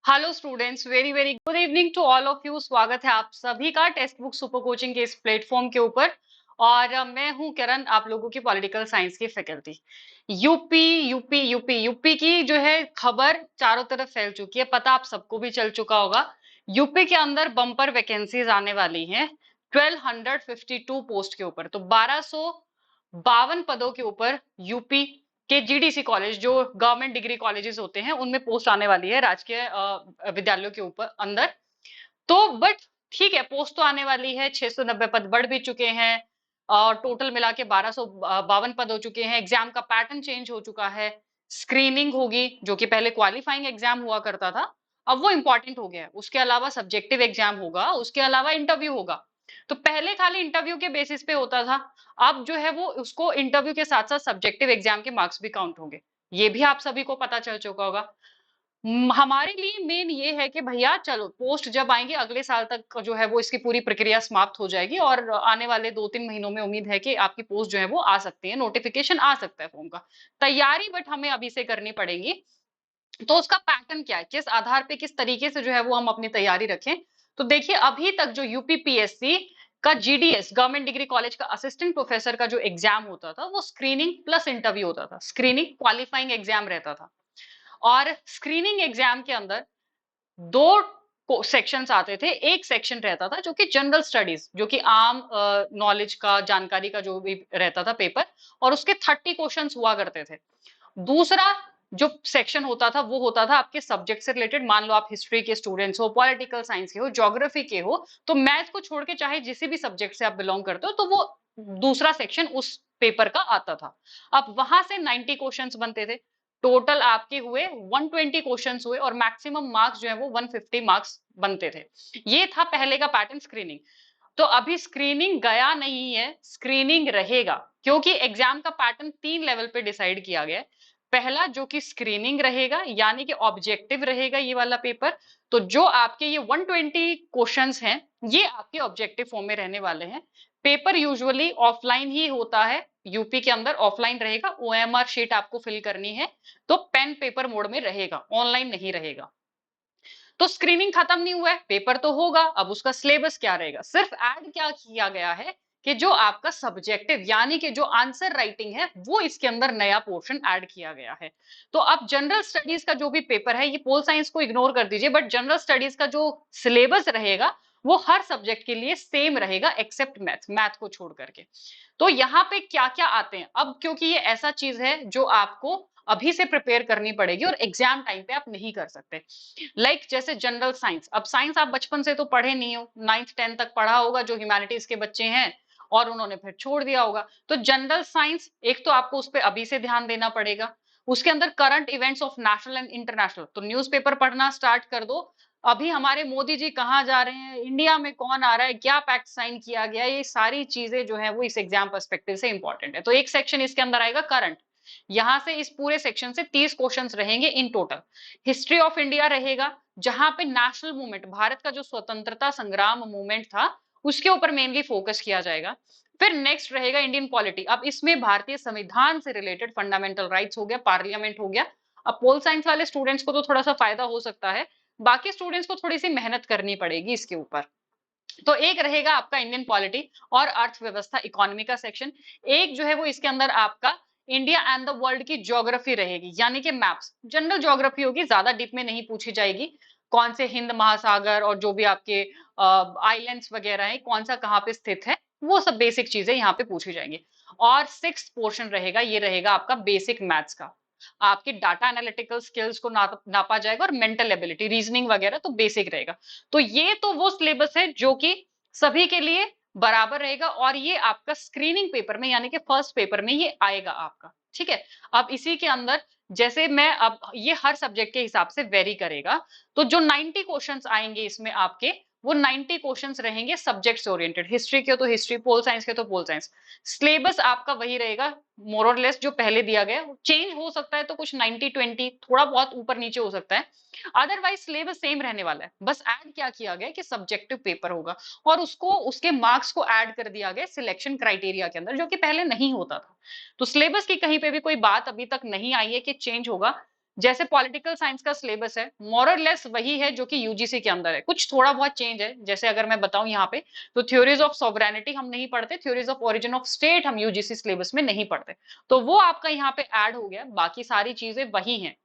Hello students, very very good evening to all of you. स्वागत है आप सभी का टेक्स्ट बुक सुपर कोचिंग के इस प्लेटफॉर्म के ऊपर। और मैं हूं किरण, आप लोगों की पॉलिटिकल साइंस की faculty. UP UP UP UP की जो है खबर चारों तरफ फैल चुकी है, पता आप सबको भी चल चुका होगा। यूपी के अंदर बम्पर वैकेंसीज आने वाली हैं 1252 पोस्ट के ऊपर, तो 1252 पदों के ऊपर यूपी के जीडीसी कॉलेज, जो गवर्नमेंट डिग्री कॉलेजेस होते हैं, उनमें पोस्ट आने वाली है राजकीय विद्यालयों के ऊपर अंदर। तो बट ठीक है, पोस्ट तो आने वाली है, 690 पद बढ़ भी चुके हैं और टोटल मिला के 1252 पद हो चुके हैं। एग्जाम का पैटर्न चेंज हो चुका है। स्क्रीनिंग होगी, जो कि पहले क्वालिफाइंग एग्जाम हुआ करता था, अब वो इंपॉर्टेंट हो गया है। उसके अलावा सब्जेक्टिव एग्जाम होगा, उसके अलावा इंटरव्यू होगा। तो पहले खाली इंटरव्यू के बेसिस पे होता था, अब जो है वो उसको इंटरव्यू के साथ साथ सब्जेक्टिव एग्जाम के मार्क्स भी काउंट होंगे। ये भी आप सभी को पता चल चुका होगा। हमारे लिए मेन ये है कि भैया चलो, पोस्ट जब आएंगे अगले साल तक जो है वो इसकी पूरी प्रक्रिया समाप्त हो जाएगी और आने वाले 2-3 महीनों में उम्मीद है कि आपकी पोस्ट जो है वो आ सकती है, नोटिफिकेशन आ सकता है फॉर्म का। तैयारी बट हमें अभी से करनी पड़ेगी। तो उसका पैटर्न क्या है, किस आधार पे, किस तरीके से जो है वो हम अपनी तैयारी रखें। तो देखिए, अभी तक जो यूपीपीएससी का जीडीएस, गवर्नमेंट डिग्री कॉलेज का असिस्टेंट प्रोफेसर का जो एग्जाम होता था, वो स्क्रीनिंग प्लस इंटरव्यू होता था, स्क्रीनिंग क्वालिफाइंग एग्जाम रहता था। और स्क्रीनिंग एग्जाम के अंदर दो सेक्शंस आते थे। एक सेक्शन रहता था जो कि जनरल स्टडीज, जो कि आम नॉलेज का, जानकारी का जो भी रहता था पेपर, और उसके 30 क्वेश्चंस हुआ करते थे। दूसरा जो सेक्शन होता था वो होता था आपके सब्जेक्ट से रिलेटेड। मान लो आप हिस्ट्री के स्टूडेंट्स हो, पॉलिटिकल साइंस के हो, ज्योग्राफी के हो, तो मैथ को छोड़ के चाहे जिस भी सब्जेक्ट से आप बिलोंग करते हो, तो वो दूसरा सेक्शन उस पेपर का आता था। अब वहां से 90 क्वेश्चंस बनते थे। टोटल आपके हुए 120 क्वेश्चंस हुए और मैक्सिमम मार्क्स जो है वो 150 मार्क्स बनते थे। ये था पहले का पैटर्न, स्क्रीनिंग। तो अभी स्क्रीनिंग गया नहीं है, स्क्रीनिंग रहेगा, क्योंकि एग्जाम का पैटर्न 3 लेवल पे डिसाइड किया गया है। पहला जो कि स्क्रीनिंग रहेगा, यानी कि ऑब्जेक्टिव रहेगा ये वाला पेपर। तो जो आपके ये 120 क्वेश्चंस हैं, ये आपके ऑब्जेक्टिव फॉर्म में रहने वाले हैं। पेपर यूजुअली ऑफलाइन ही होता है, यूपी के अंदर ऑफलाइन रहेगा। ओएमआर शीट आपको फिल करनी है, तो पेन पेपर मोड में रहेगा, ऑनलाइन नहीं रहेगा। तो स्क्रीनिंग खत्म नहीं हुआ है, पेपर तो होगा। अब उसका सिलेबस क्या रहेगा, सिर्फ ऐड क्या किया गया है कि जो आपका सब्जेक्टिव यानी कि जो आंसर राइटिंग है, वो इसके अंदर नया पोर्शन ऐड किया गया है। तो अब जनरल स्टडीज का जो भी पेपर है, ये पोल साइंस को इग्नोर कर दीजिए, बट जनरल स्टडीज का जो सिलेबस रहेगा वो हर सब्जेक्ट के लिए सेम रहेगा, एक्सेप्ट मैथ, मैथ को छोड़ करके। तो यहाँ पे क्या क्या आते हैं अब, क्योंकि ये ऐसा चीज है जो आपको अभी से प्रिपेयर करनी पड़ेगी और एग्जाम टाइम पे आप नहीं कर सकते। जैसे जनरल साइंस, अब साइंस आप बचपन से तो पढ़े नहीं हो, 9th 10th तक पढ़ा होगा जो ह्यूमैनिटीज के बच्चे हैं, और उन्होंने फिर छोड़ दिया होगा। तो जनरल साइंस एक तो आपको उस पर अभी से ध्यान देना पड़ेगा। उसके अंदर current events of national and international, तो न्यूज़पेपर पढ़ना स्टार्ट कर दो। अभी हमारे मोदी जी कहाँ जा रहे हैं, इंडिया में कौन आ रहा है, क्या पैक्ट साइन किया गया, ये सारी चीजें जो है वो इस एग्जाम पर्सपेक्टिव से इंपॉर्टेंट है। तो एक सेक्शन इसके अंदर आएगा करंट। यहां से इस पूरे सेक्शन से 30 क्वेश्चंस रहेंगे in total. History of India रहेगा, जहां पे नेशनल मूवमेंट, भारत का जो स्वतंत्रता संग्राम मूवमेंट था, उसके ऊपर मेनली फोकस किया जाएगा। फिर नेक्स्ट रहेगा इंडियन पॉलिटी। अब इसमें भारतीय संविधान से रिलेटेड फंडामेंटल राइट्स हो गया, पार्लियामेंट हो गया। अब पोल साइंस वाले स्टूडेंट्स को तो थोड़ा सा फायदा हो सकता है, बाकी स्टूडेंट्स को थोड़ी सी मेहनत करनी पड़ेगी इसके ऊपर। तो एक रहेगा आपका इंडियन पॉलिटी और अर्थव्यवस्था, इकोनॉमी का सेक्शन। एक जो है वो इसके अंदर आपका इंडिया एंड द वर्ल्ड की ज्योग्राफी रहेगी, यानी कि मैप्स, जनरल ज्योग्राफी होगी, ज्यादा डीप में नहीं पूछी जाएगी। कौन से हिंद महासागर और जो भी आपके आइलैंड्स वगैरह है, कौन सा कहाँ पे स्थित है, वो सब बेसिक चीजें यहाँ पे पूछी जाएंगी। और 6th पोर्शन रहेगा, ये रहेगा आपका बेसिक मैथ्स का। आपकी डाटा एनालिटिकल स्किल्स को नापा जाएगा, और मेंटल एबिलिटी, रीजनिंग वगैरह तो बेसिक रहेगा। तो ये तो वो सिलेबस है जो कि सभी के लिए बराबर रहेगा, और ये आपका स्क्रीनिंग पेपर में यानी कि फर्स्ट पेपर में ये आएगा आपका। ठीक है। अब इसी के अंदर जैसे मैं, अब ये हर सब्जेक्ट के हिसाब से वेरी करेगा। तो जो 90 क्वेश्चंस आएंगे इसमें आपके, वो 90 क्वेश्चंस रहेंगे सब्जेक्ट से ओरिएंटेड। हिस्ट्री के तो हिस्ट्री, पोल साइंस के तो पोल साइंस। सिलेबस आपका वही रहेगा मोर और लेस जो पहले दिया गया। चेंज हो सकता है तो कुछ 90-20 थोड़ा बहुत ऊपर नीचे हो सकता है, अदरवाइज सिलेबस सेम रहने वाला है। बस ऐड क्या किया गया कि सब्जेक्टिव पेपर होगा, और उसको, उसके मार्क्स को ऐड कर दिया गया सिलेक्शन क्राइटेरिया के अंदर, जो कि पहले नहीं होता था। तो सिलेबस की कहीं पे भी कोई बात अभी तक नहीं आई है कि चेंज होगा। जैसे पॉलिटिकल साइंस का सिलेबस है मोर और लेस वही है जो कि यूजीसी के अंदर है, कुछ थोड़ा बहुत चेंज है। जैसे अगर मैं बताऊं यहाँ पे, तो थ्योरीज ऑफ सॉवरेनिटी हम नहीं पढ़ते, theories of origin of state हम यूजीसी सिलेबस में नहीं पढ़ते, तो वो आपका यहाँ पे ऐड हो गया। बाकी सारी चीजें वही हैं,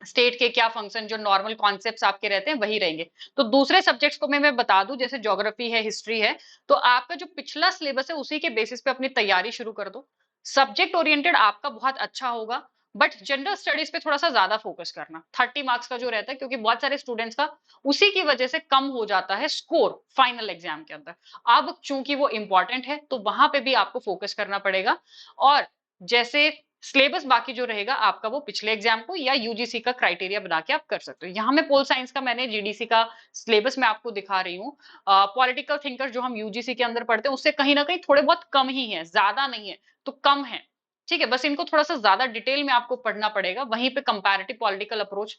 स्टेट के क्या फंक्शन, जो नॉर्मल कॉन्सेप्ट्स आपके रहते हैं वही रहेंगे। तो दूसरे सब्जेक्ट्स को मैं बता दूं, जैसे ज्योग्राफी है, हिस्ट्री है, तो आपका जो पिछला सिलेबस है उसी के बेसिस पे अपनी तैयारी शुरू कर दो। सब्जेक्ट ओरिएंटेड आपका बहुत अच्छा होगा, बट जनरल स्टडीज पे थोड़ा सा ज्यादा फोकस करना। 30 मार्क्स का जो रहता है, क्योंकि बहुत सारे स्टूडेंट्स का उसी की वजह से कम हो जाता है स्कोर फाइनल एग्जाम के अंदर। अब चूंकि वो इंपॉर्टेंट है तो वहां पे भी आपको फोकस करना पड़ेगा। और जैसे सिलेबस बाकी जो रहेगा आपका, वो पिछले एग्जाम को या यूजीसी का क्राइटेरिया बना के आप कर सकते हो। यहाँ में पोल साइंस का मैंने जीडीसी का सिलेबस मैं आपको दिखा रही हूँ। पॉलिटिकल थिंकर जो हम यूजीसी के अंदर पढ़ते हैं उससे कहीं ना कहीं थोड़े बहुत कम ही है, ज्यादा नहीं है तो कम है। ठीक है, बस इनको थोड़ा सा ज्यादा डिटेल में आपको पढ़ना पड़ेगा। वहीं पे कंपैरेटिव पॉलिटिकल अप्रोच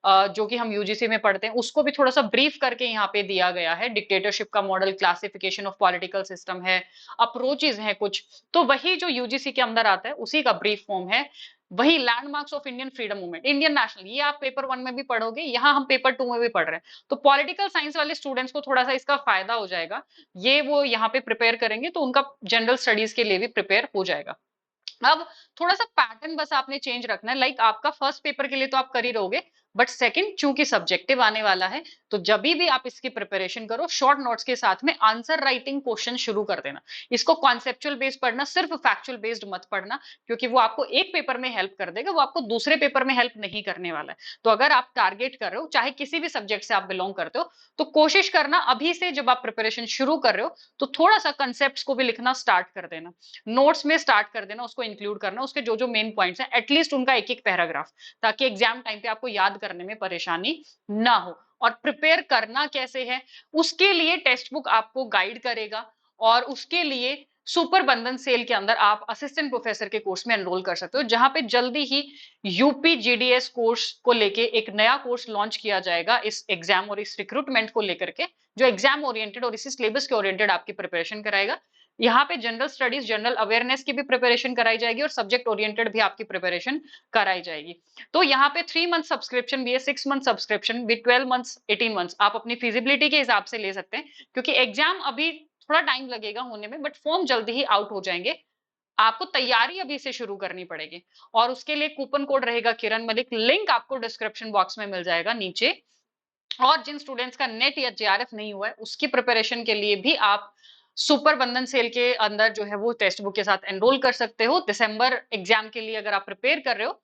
जो कि हम यूजीसी में पढ़ते हैं उसको भी थोड़ा सा ब्रीफ करके यहाँ पे दिया गया है। डिक्टेटरशिप का model, classification of political system है, अप्रोचेज है कुछ, तो वही जो यूजीसी के अंदर आता है उसी का ब्रीफ फॉर्म है। वही landmarks of Indian freedom movement, Indian national, ये आप पेपर 1 में भी पढ़ोगे, यहाँ हम पेपर 2 में भी पढ़ रहे हैं। तो पॉलिटिकल साइंस वाले स्टूडेंट्स को थोड़ा सा इसका फायदा हो जाएगा, ये वो यहाँ पे प्रिपेयर करेंगे तो उनका जनरल स्टडीज के लिए भी प्रिपेयर हो जाएगा। अब थोड़ा सा पैटर्न बस आपने चेंज रखना है, लाइक आपका फर्स्ट पेपर के लिए तो आप कर ही रहोगे, बट सेकंड चूंकि सब्जेक्टिव आने वाला है, तो जब भी आप इसकी प्रिपरेशन करो शॉर्ट नोट्स के साथ में आंसर राइटिंग क्वेश्चन शुरू कर देना। इसको कॉन्सेप्चुअल बेस्ड पढ़ना, सिर्फ फैक्चुअल बेस्ड मत पढ़ना, क्योंकि वो आपको एक पेपर में हेल्प कर देगा, वो आपको दूसरे पेपर में हेल्प नहीं करने वाला है। तो अगर आप टारगेट कर रहे हो, चाहे किसी भी सब्जेक्ट से आप बिलोंग करते हो, तो कोशिश करना अभी से जब आप प्रिपरेशन शुरू कर रहे हो तो थोड़ा सा कंसेप्ट को भी लिखना स्टार्ट कर देना, नोट्स में स्टार्ट कर देना, उसको इंक्लूड करना, उसके जो जो मेन पॉइंट्स हैं एटलीस्ट उनका एक एक पैराग्राफ, ताकि एग्जाम टाइम पे आपको याद करने में परेशानी ना हो। और प्रिपेयर करना कैसे है उसके लिए टेक्स्ट बुक आपको गाइड करेगा, और उसके लिए सुपर बंधन सेल के अंदर आप असिस्टेंट प्रोफेसर के कोर्स में एनरोल कर सकते हो, जहां पे जल्दी ही यूपी जीडीएस कोर्स को लेके एक नया कोर्स लॉन्च किया जाएगा इस एग्जाम और इस रिक्रूटमेंट को लेकर के, जो एग्जाम ओरिएंटेड और इसी सिलेबस के ओरिएंटेड आपकी प्रिपरेशन कराएगा। यहाँ पे जनरल स्टडीज, जनरल अवेयरनेस की भी प्रिपरेशन कराई जाएगी और सब्जेक्ट ओरिएंटेड भी आपकी प्रिपरेशन कराई जाएगी। तो यहाँ पे 3 मंथ सब्सक्रिप्शन भी है, 6 मंथ सब्सक्रिप्शन भी, 12 मंथ्स, 18 मंथ्स आप अपनी फिजिबिलिटी के हिसाब से ले सकते हैं, क्योंकि एग्जाम अभी थोड़ा टाइम लगेगा होने में, बट फॉर्म जल्दी ही आउट हो जाएंगे। आपको तैयारी अभी से शुरू करनी पड़ेगी, और उसके लिए कूपन कोड रहेगा किरण मलिक, लिंक आपको डिस्क्रिप्शन बॉक्स में मिल जाएगा नीचे। और जिन स्टूडेंट्स का नेट या जेआरएफ नहीं हुआ है उसकी प्रिपरेशन के लिए भी आप सुपर बंधन सेल के अंदर जो है वो टेक्स्ट बुक के साथ एनरोल कर सकते हो। दिसंबर एग्जाम के लिए अगर आप प्रिपेयर कर रहे हो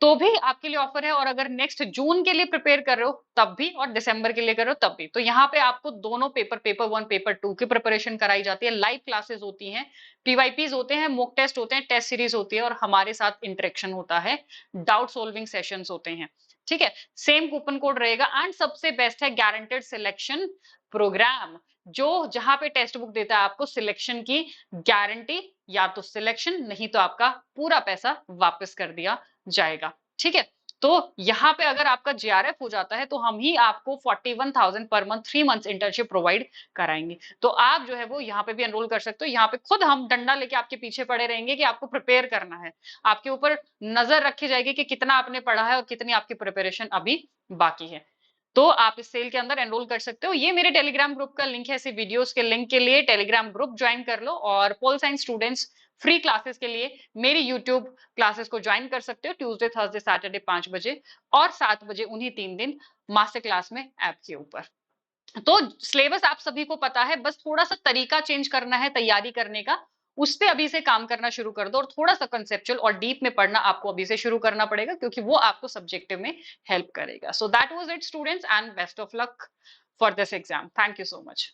तो भी आपके लिए ऑफर है, और अगर नेक्स्ट जून के लिए प्रिपेयर कर रहे हो तब भी, और दिसंबर के लिए कर रहे हो तब भी। तो यहाँ पे आपको दोनों पेपर, पेपर 1 पेपर 2 की प्रिपरेशन कराई जाती है, लाइव क्लासेस होती हैं, पीवाईपीज होते हैं, मॉक टेस्ट होते हैं, टेस्ट सीरीज होती है, और हमारे साथ इंटरेक्शन होता है, डाउट सोल्विंग सेशंस होते हैं। ठीक है, सेम कूपन कोड रहेगा, एंड सबसे बेस्ट है गारंटेड सिलेक्शन प्रोग्राम, जो जहां पे टेक्स्ट बुक देता है आपको सिलेक्शन की गारंटी, या तो सिलेक्शन, नहीं तो आपका पूरा पैसा वापस कर दिया जाएगा। ठीक है, तो यहाँ पे अगर आपका जेआरएफ हो जाता है तो हम ही आपको 41,000 per month 3 months internship provide कराएंगे। तो आप जो है वो यहाँ पे भी एनरोल कर सकते हो। यहाँ पे खुद हम डंडा लेके आपके पीछे पड़े रहेंगे कि आपको प्रिपेयर करना है, आपके ऊपर नजर रखी जाएगी कि कितना आपने पढ़ा है और कितनी आपकी प्रिपरेशन अभी बाकी है। तो आप इस सेल के अंदर एनरोल कर सकते हो। ये मेरे टेलीग्राम ग्रुप का लिंक है, ऐसे वीडियोस के लिंक के लिए टेलीग्राम ग्रुप ज्वाइन कर लो, और pol science students free classes के लिए मेरी यूट्यूब क्लासेस को ज्वाइन कर सकते हो, ट्यूसडे थर्सडे सैटरडे 5 बजे और 7 बजे, उन्हीं 3 दिन मास्टर क्लास में ऐप के ऊपर। तो सिलेबस आप सभी को पता है, बस थोड़ा सा तरीका चेंज करना है तैयारी करने का, उस पे अभी से काम करना शुरू कर दो, और थोड़ा सा कंसेप्चुअल और डीप में पढ़ना आपको अभी से शुरू करना पड़ेगा, क्योंकि वो आपको सब्जेक्टिव में हेल्प करेगा। So that was it students, and best of luck for this exam. Thank you so much.